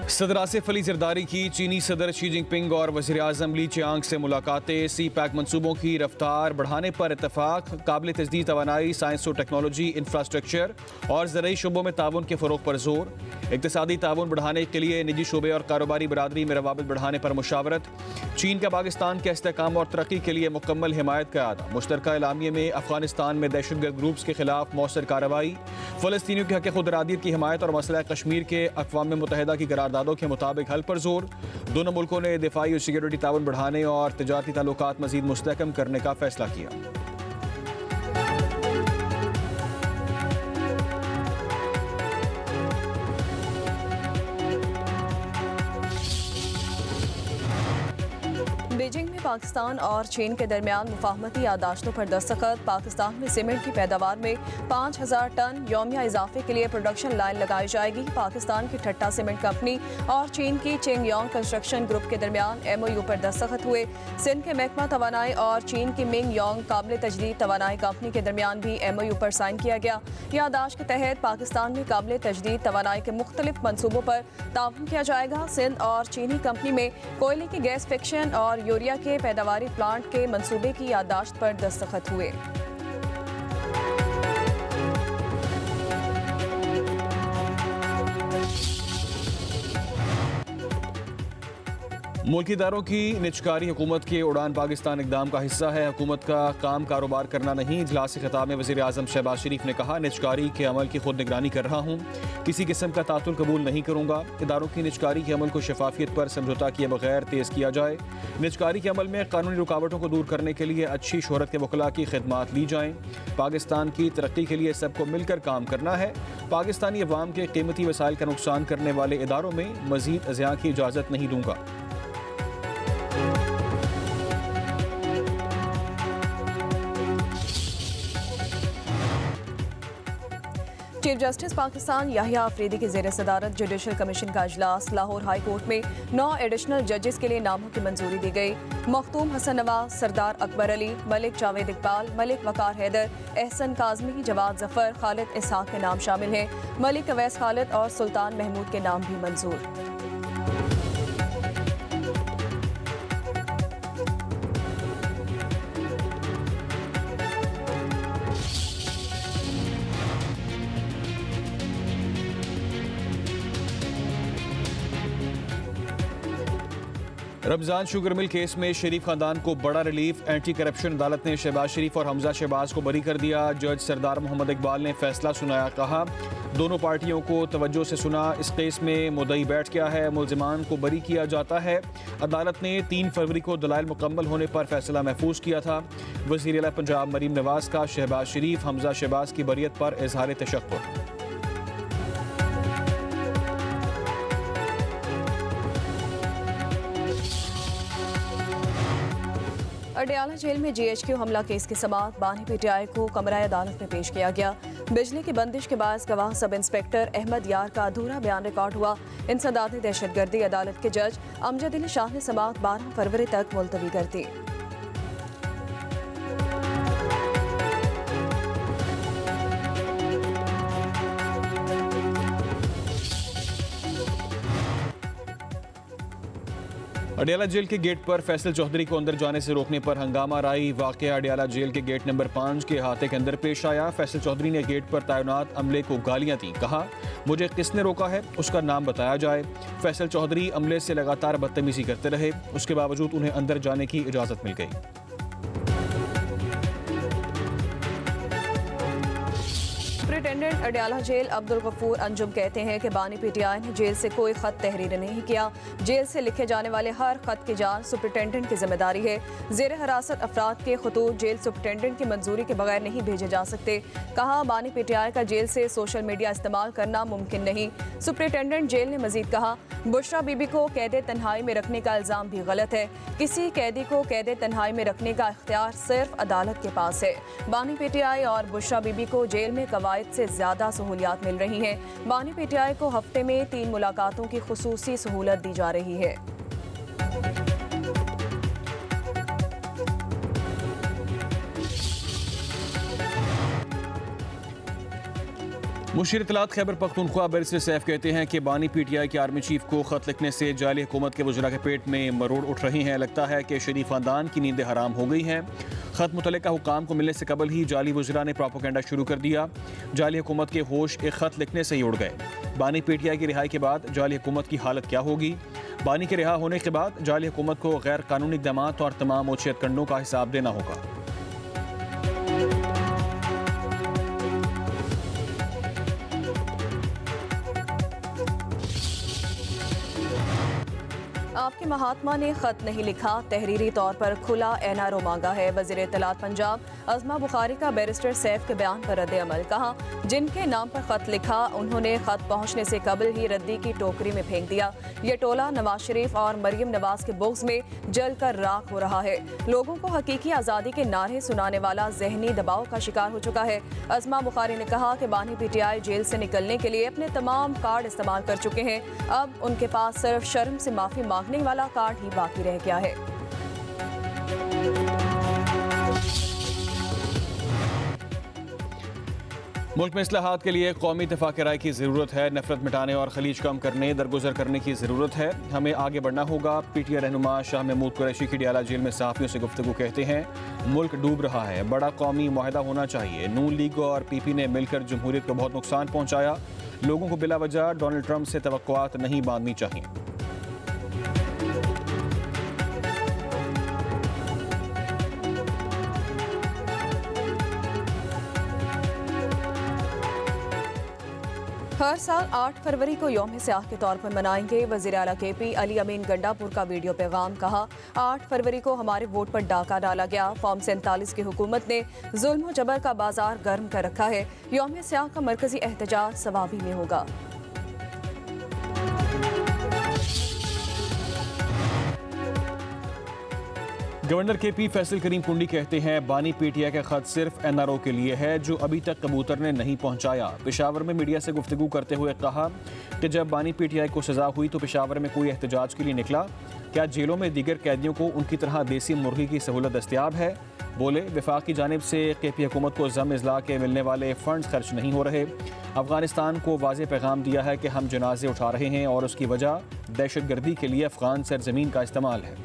सदर आसिफ अली जरदारी की चीनी सदर शी जिनपिंग और वज़ीर आज़म ली चियांग से मुलाकातें। सी पैक मनसूबों की रफ्तार बढ़ाने पर इतफाक। काबिल तजदीद तवानाई, साइंस और टेक्नोलॉजी, इंफ्रास्ट्रक्चर और ज़रूरी शोबों में ताउन के फ़रोग पर जोर। इक़्तिसादी ताउन बढ़ाने के लिए निजी शोबे और कारोबारी बरादरी में रवाबित बढ़ाने पर मुशावरत। चीन का पाकिस्तान के इस्तेहकाम और तरक्की के लिए मुकम्मल हिमायत का अदा। मुश्तरका एलामिया में अफगानिस्तान में दहशतगर्द ग्रुप्स के खिलाफ मौसर कार्रवाई। फ़लस्तीनियों के हक़ खुद इरादियत की हिमायत और मसला कश्मीर के अक़वाम मुत्तहिदा की करारदादों के मुताबिक हल पर जोर। दोनों मुल्कों ने दिफाई और सिक्योरिटी ताउन बढ़ाने और तजारती ताल्लुकात मज़ीद मुस्तहकम करने का फैसला किया। बीजिंग में पाकिस्तान और चीन के दरमियान मुफाहमती यादाश्तों पर दस्तखत। पाकिस्तान में सीमेंट की पैदावार में 5000 टन यौमिया इजाफे के लिए प्रोडक्शन लाइन लगाई जाएगी। पाकिस्तान की ठट्टा सीमेंट कंपनी और चीन की चिंगयोंग कंस्ट्रक्शन ग्रुप के दरमियान MOU पर दस्तखत हुए। सिंध के महकमा तवानाई और चीन की मिंग योंग काबिल तजदीद तवानाई कंपनी के दरमियान भी MOU पर साइन किया गया। यादाश्त के तहत पाकिस्तान में काबिल तजदीद तवानाई के मुख्तलिफ मनसूबों पर ताउन किया जाएगा। सिंध और चीनी कंपनी में कोयले की गैस फिक्शन और यूरिया के पैदावारी प्लांट के मंसूबे की यादाश्त पर दस्तखत हुए। मुल्की इदारों की निजकारी हुकूमत के उड़ान पाकिस्तान इकदाम का हिस्सा है। हुकूमत का काम कारोबार करना नहीं। इजलास खिताब में वज़ीर आज़म शहबाज शरीफ ने कहा, निजकारी के अमल की खुद निगरानी कर रहा हूँ, किसी किस्म का तातुल कबूल नहीं करूँगा। इदारों की निजकारी के अमल को शफाफियत पर समझौता किए बगैर तेज़ किया जाए। निजकारी के अमल में कानूनी रुकावटों को दूर करने के लिए अच्छी शोहरत के वकला की खिदमात ली जाएँ। पाकिस्तान की तरक्की के लिए सबको मिलकर काम करना है। पाकिस्तानी अवाम के कीमती वसाइल का नुकसान करने वाले इदारों में मज़ीद अज़ियाँ की इजाज़त नहीं दूँगा। चीफ जस्टिस पाकिस्तान याहिया अफरीदी की ज़ेर सदारत जुडिशल कमीशन का इजलास। लाहौर हाई कोर्ट में 9 एडिशनल जजेस के लिए नामों की मंजूरी दी गई। मखदूम हसन नवाज, सरदार अकबर अली, मलिक जावेद इकबाल, मलिक वकार हैदर, एहसन काजमी, जवाद जफर, खालिद इसहाक के नाम शामिल हैं। मलिक अवैस खालिद और सुल्तान महमूद के नाम भी मंजूर। रमजान शुगर मिल केस में शरीफ खानदान को बड़ा रिलीफ। एंटी करप्शन अदालत ने शहबाज शरीफ और हमजा शहबाज को बरी कर दिया। जज सरदार मोहम्मद इकबाल ने फैसला सुनाया, कहा दोनों पार्टियों को तवज्जो से सुना। इस केस में मुद्दई बैठ गया है, मुल्जिमान को बरी किया जाता है। अदालत ने 3 फरवरी को दलाइल मुकम्मल होने पर फैसला महफूज किया था। वज़ीर आला पंजाब मरीम नवाज का शहबाज शरीफ, हमजा शहबाज की बरियत पर इजहार तशक्कुर। अडयाला जेल में GHQ हमला केस की समाअत। बानी PTI को कमरा अदालत में पेश किया गया। बिजली की बंदिश के बाद गवाह सब इंस्पेक्टर अहमद यार का अधूरा बयान रिकॉर्ड हुआ। इंसदाद दहशतगर्दी अदालत के जज अमजद अली शाह ने समाअत 12 फरवरी तक मुलतवी कर दी। अडयाला जेल के गेट पर फैसल चौधरी को अंदर जाने से रोकने पर हंगामा राई। वाकया अडयाला जेल के गेट नंबर 5 के अहाते के अंदर पेश आया। फैसल चौधरी ने गेट पर तैनात अमले को गालियां दी। कहा, मुझे किसने रोका है, उसका नाम बताया जाए। फैसल चौधरी अमले से लगातार बदतमीजी करते रहे। उसके बावजूद उन्हें अंदर जाने की इजाज़त मिल गई। सुपरिटेंडेंट अडयाला जेल अब्दुल गफूर अंजुम कहते हैं कि बानी PTI ने जेल से कोई खत तहरीर नहीं किया। जेल से लिखे जाने वाले हर खत की जांच सुपरिटेंडेंट की जिम्मेदारी है। जेर हिरासत अफराद के खतूत जेल सुपरिटेंडेंट की मंजूरी के बगैर नहीं भेजे जा सकते। कहा, बानी PTI का जेल से सोशल मीडिया इस्तेमाल करना मुमकिन नहीं। सुपरिटेंडेंट जेल ने मजीद कहा, बुशरा बीबी को कैद तन्हाई में रखने का इल्ज़ाम भी गलत है। किसी कैदी को कैद तन्हाई में रखने का इख्तियार सिर्फ अदालत के पास है। बानी PTI और बुशरा बीबी को जेल में कवायद से ज़्यादा सहूलियात मिल रही हैं। बानी PTI को हफ्ते में 3 मुलाकातों की खुसूसी सहूलत दी जा रही है। मुशीर इत्तलात खैबर पख्तूनख्वा बैरिस्टर सैफ कहते हैं कि बानी PTI के आर्मी चीफ को खत लिखने से जाली हुकूमत के वज़रा के पेट में मरोड़ उठ रही हैं। लगता है कि शरीफ खानदान की नींदें हराम हो गई हैं। खत मुतल्लिका हुकाम को मिलने से कबल ही जाली वज़रा ने प्रोपेगेंडा शुरू कर दिया। जाली हुकूमत के होश एक खत लिखने से ही उड़ गए। बानी PTI की रिहाई के बाद जाली हुकूमत की हालत क्या होगी? बानी के रिहा होने के बाद जाली हुकूमत को गैर कानूनी इक़दामात और तमाम ओछियत कंडों का हिसाब देना होगा। आपके महात्मा ने खत नहीं लिखा, तहरीरी तौर पर खुला NRO मांगा है। वज़ीर इत्तलात पंजाब अज़मा बुखारी का बैरिस्टर सैफ के बयान पर रद्द अमल। कहा, जिनके नाम पर खत लिखा उन्होंने खत पहुंचने से कबल ही रद्दी की टोकरी में फेंक दिया। ये टोला नवाज शरीफ और मरियम नवाज के बुग़्ज़ में जल कर राख हो रहा है। लोगों को हकीकी आज़ादी के नारे सुनाने वाला ज़हनी दबाव का शिकार हो चुका है। अज़मा बुखारी ने कहा कि बानी PTI जेल से निकलने के लिए अपने तमाम कार्ड इस्तेमाल कर चुके हैं। अब उनके पास सिर्फ शर्म से माफ़ी मांगने वाला कार्ड ही बाकी रह गया है। मुल्क में इस्लाहात के लिए कौमी इत्तेफाक राय की ज़रूरत है। नफरत मिटाने और खलीज कम करने, दरगुजर करने की ज़रूरत है। हमें आगे बढ़ना होगा। PTI रहनुमा शाह महमूद कुरैशी की अडयाला जेल में सहाफ़ियों से गुफ्तगू कहते हैं मुल्क डूब रहा है, बड़ा कौमी मुआहदा होना चाहिए। नून लीग और PP ने मिलकर जमहूरियत को बहुत नुकसान पहुँचाया। लोगों को बिला वजह डोनाल्ड ट्रंप से तवक्कुआत नहीं बांधनी चाहिए। हर साल 8 फरवरी को यौम स्याह के तौर पर मनाएंगे। वज़ीर आला KP अली अमीन गंडापुर का वीडियो पैगाम। कहा, 8 फरवरी को हमारे वोट पर डाका डाला गया। फॉर्म 47 की हुकूमत ने जुल्म और जबर का बाजार गर्म कर रखा है। यौम स्याह का मरकजी एहतजाज सवाबी में होगा। गवर्नर KP फैसल करीम कुंडी कहते हैं बानी PTI का खत सिर्फ NRO के लिए है जो अभी तक कबूतर ने नहीं पहुंचाया। पेशावर में मीडिया से गुफ्तगू करते हुए कहा कि जब बानी PTI को सजा हुई तो पेशावर में कोई एहतजाज के लिए निकला? क्या जेलों में दीगर कैदियों को उनकी तरह देसी मुर्गी की सहूलत दस्तियाब है? बोले, वफाक की जानिब से KP हुकूमत को ज़म इज़लाह के मिलने वाले फ़ंड्स खर्च नहीं हो रहे। अफगानिस्तान को वाज़ेह पैगाम दिया है कि हम जनाजे उठा रहे हैं और उसकी वजह दहशत गर्दी के लिए अफगान सरजमीन का इस्तेमाल है।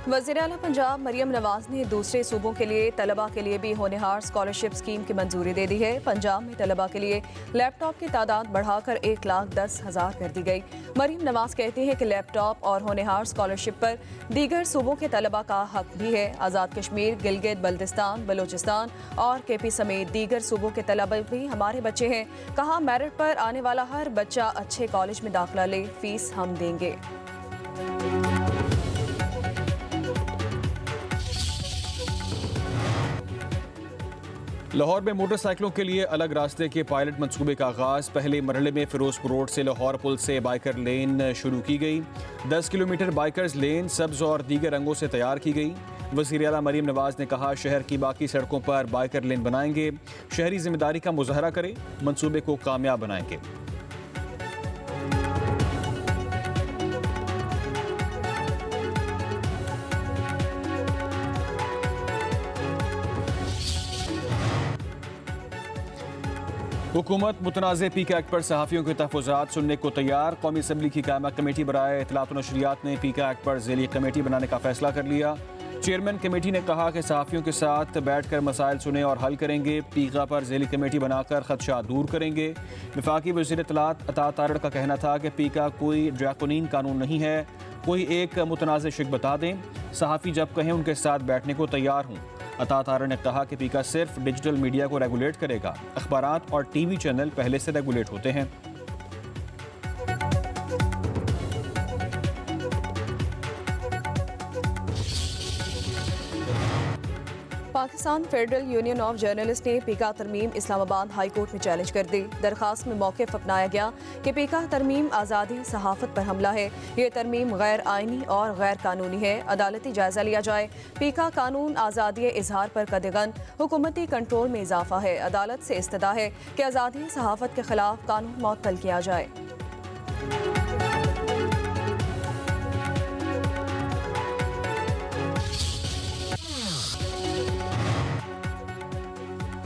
वज़ीर आला पंजाब मरियम नवाज ने दूसरे सूबों के लिए तलबा के लिए भी होनहार स्कॉलरशिप स्कीम की मंजूरी दे दी है। पंजाब में तलबा के लिए लैपटॉप की तादाद बढ़ाकर 1,10,000 कर दी गई। मरियम नवाज कहती हैं कि लैपटॉप और होनहार स्कॉलरशिप पर दीगर सूबों के तलबा का हक भी है। आज़ाद कश्मीर, गिलगित बल्तिस्तान, बलूचिस्तान और KP समेत दीगर सूबों के तलबा भी हमारे बच्चे हैं। कहा, मेरिट पर आने वाला हर बच्चा अच्छे कॉलेज में दाखिला ले, फीस हम देंगे। लाहौर में मोटरसाइकिलों के लिए अलग रास्ते के पायलट मंसूबे का आगाज़। पहले मरहले में फिरोजपुर रोड से लाहौर पुल से बाइकर लेन शुरू की गई। 10 किलोमीटर बाइकर्स लेन सब्ज़ और दीगर रंगों से तैयार की गई। वज़ीर आला मरियम नवाज ने कहा, शहर की बाकी सड़कों पर बाइकर लेन बनाएंगे। शहरी जिम्मेदारी का मुजाहरा करें, मंसूबे को कामयाब बनाएंगे। हुकूमत मुतनाज़ PK एक्ट पर सहाफ़ियों के तहफ़्फ़ुज़ात सुनने को तैयार। कौमी असम्बली की कायमा कमेटी बराए इत्तलात व नशरियात ने PK एक्ट पर ज़ेली कमेटी बनाने का फैसला कर लिया। चेयरमैन कमेटी ने कहा कि सहाफ़ियों के साथ बैठकर मसाइल सुने और हल करेंगे। PK पर ज़ेली कमेटी बनाकर खदशा दूर करेंगे। वफाकी वज़ीर इत्तलात अता तारड़ का कहना था कि PK कोई ड्रैकोनिन कानून नहीं है। कोई एक मुतनाज़ शिक बता दें, सहाफ़ी जब कहें उनके साथ बैठने को तैयार हूँ। अता तारड़ ने कहा कि PK सिर्फ डिजिटल मीडिया को रेगुलेट करेगा। अखबारात और TV चैनल पहले से रेगुलेट होते हैं। Pakistan federal union of journalist ने PK तरमीम इस्लामाबाद हाई कोर्ट में चैलेंज कर दी। दरखास्त में मौक़िफ़ अपनाया गया कि PK तरमीम आज़ादी सहाफ़त पर हमला है। ये तरमीम गैर आइनी और गैर कानूनी है। अदालती जायज़ा लिया जाए। PK कानून आज़ादी इजहार पर कदगन हुकूमती कंट्रोल में इजाफा है। अदालत से इस्तदा है कि आज़ादी सहाफ़त के खिलाफ कानून मुअत्तल किया जाए।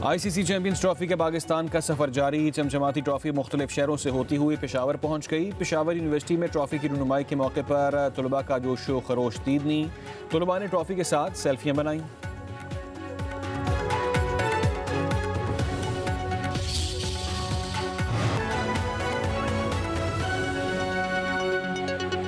ICC चैंपियंस ट्रॉफी के पाकिस्तान का सफर जारी। चमचमाती ट्रॉफी मुख्तलिफ शहरों से होती हुई पेशावर पहुंच गई। पेशावर यूनिवर्सिटी में ट्रॉफी की रुनुमाई के मौके पर तलबा का जोशो खरोश दीदनी। तलबा ने ट्रॉफी के साथ सेल्फियां बनाई।